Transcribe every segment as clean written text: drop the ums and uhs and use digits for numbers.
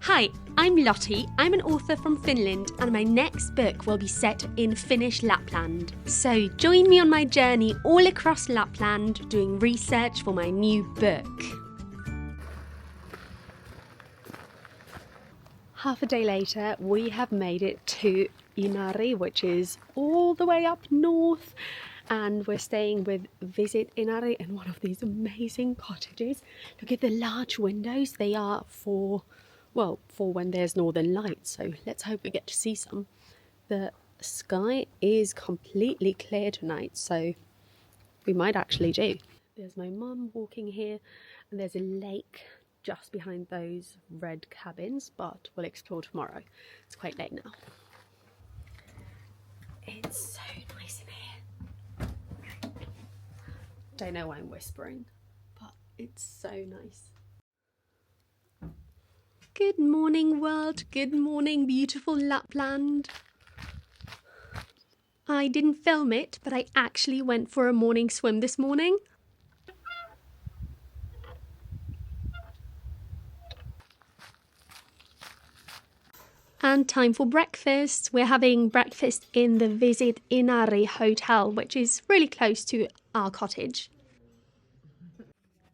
Hi, I'm Lottie. I'm an author from Finland and my next book will be set in Finnish Lapland. So join me on my journey all across Lapland doing research for my new book. Half a day later, we have made it to Inari, which is all the way up north. And we're staying with Visit Inari in one of these amazing cottages. Look at the large windows. They are for when there's northern lights, so let's hope we get to see some. The sky is completely clear tonight, so we might actually do. There's my mum walking here, and there's a lake just behind those red cabins, but we'll explore tomorrow. It's quite late now. It's so nice in here. Don't know why I'm whispering, but it's so nice. Good morning, world. Good morning, beautiful Lapland. I didn't film it, but I actually went for a morning swim this morning. And time for breakfast. We're having breakfast in the Visit Inari hotel, which is really close to our cottage.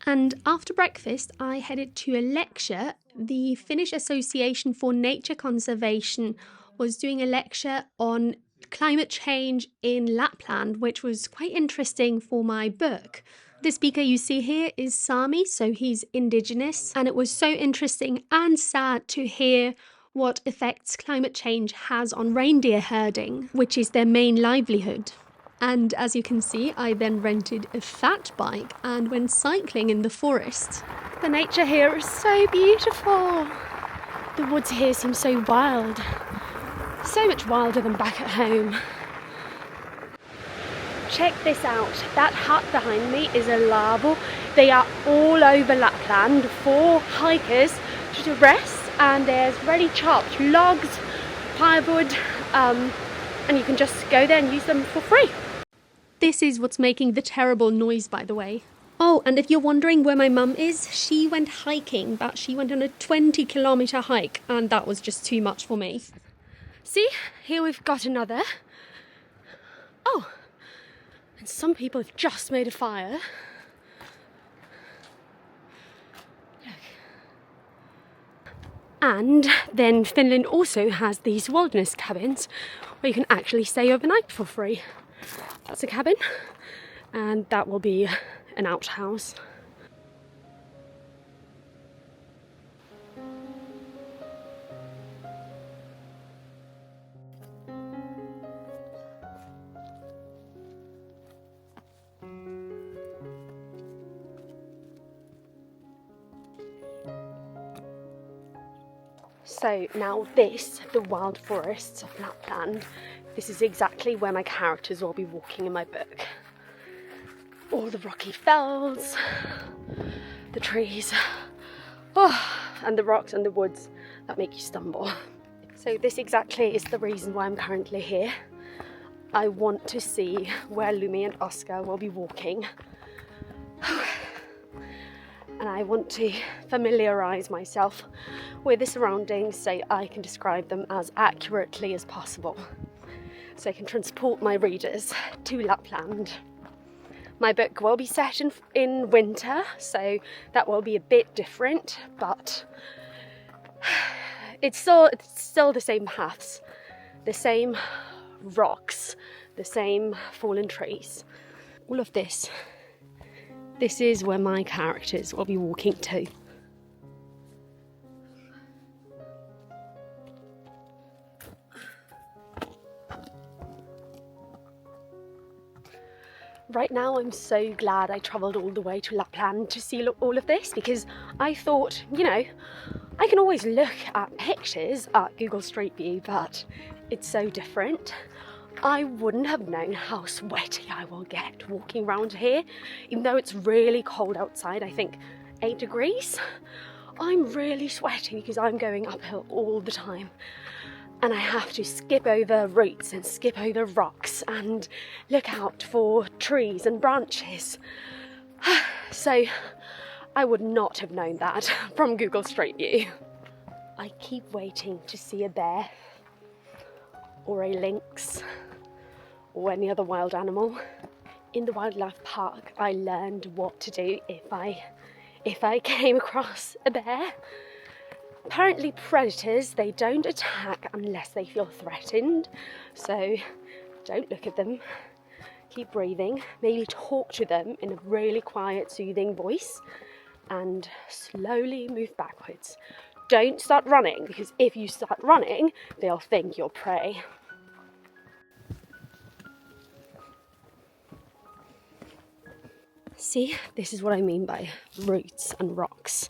And after breakfast, I headed to a lecture. The Finnish Association for Nature Conservation was doing a lecture on climate change in Lapland, which was quite interesting for my book. The speaker you see here is Sami, so he's indigenous, and it was so interesting and sad to hear what effects climate change has on reindeer herding, which is their main livelihood. And as you can see, I then rented a fat bike and went cycling in the forest. The nature here is so beautiful. The woods here seem so wild. So much wilder than back at home. Check this out. That hut behind me is a laavu. They are all over Lapland for hikers to rest, and there's ready chopped logs, firewood, and you can just go there and use them for free. This is what's making the terrible noise, by the way. Oh, and if you're wondering where my mum is, she went hiking, but she went on a 20-kilometre hike, and that was just too much for me. See, here we've got another. Oh, and some people have just made a fire. Look. And then Finland also has these wilderness cabins where you can actually stay overnight for free. That's a cabin, and that will be an outhouse. So now this, the wild forests of Lapland, this is exactly where my characters will be walking in my book. All the rocky fells, the trees, and the rocks and the woods that make you stumble. So this exactly is the reason why I'm currently here. I want to see where Lumi and Oscar will be walking. And I want to familiarise myself with the surroundings so I can describe them as accurately as possible, so I can transport my readers to Lapland. My book will be set in winter, so that will be a bit different, but it's still the same paths, the same rocks, the same fallen trees. All of this is where my characters will be walking to. Right now I'm so glad I travelled all the way to Lapland to see all of this, because I thought, I can always look at pictures at Google Street View, but it's so different. I wouldn't have known how sweaty I will get walking around here, even though it's really cold outside, I think 8 degrees. I'm really sweaty because I'm going uphill all the time. And I have to skip over roots and skip over rocks and look out for trees and branches. So I would not have known that from Google Street View. I keep waiting to see a bear or a lynx or any other wild animal. In the wildlife park, I learned what to do if I came across a bear. Apparently predators, they don't attack unless they feel threatened, so don't look at them, keep breathing, maybe talk to them in a really quiet, soothing voice, and slowly move backwards. Don't start running, because if you start running, they'll think you're prey. See, this is what I mean by roots and rocks.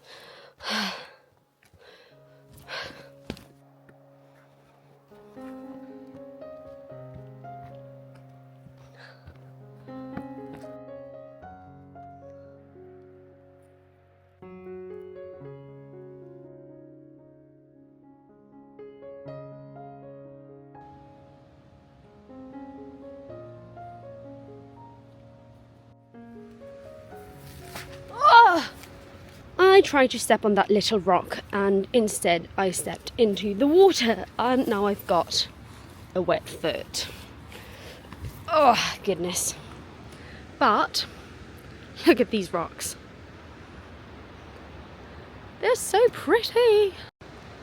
I tried to step on that little rock and instead I stepped into the water and now I've got a wet foot. Oh goodness. But look at these rocks. They're so pretty.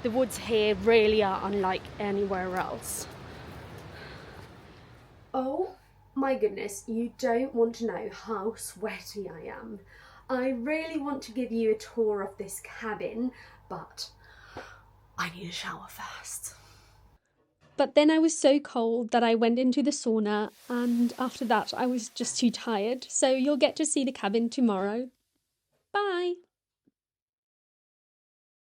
The woods here really are unlike anywhere else. Oh my goodness, you don't want to know how sweaty I am. I really want to give you a tour of this cabin, but I need a shower first. But then I was so cold that I went into the sauna, and after that I was just too tired. So you'll get to see the cabin tomorrow. Bye!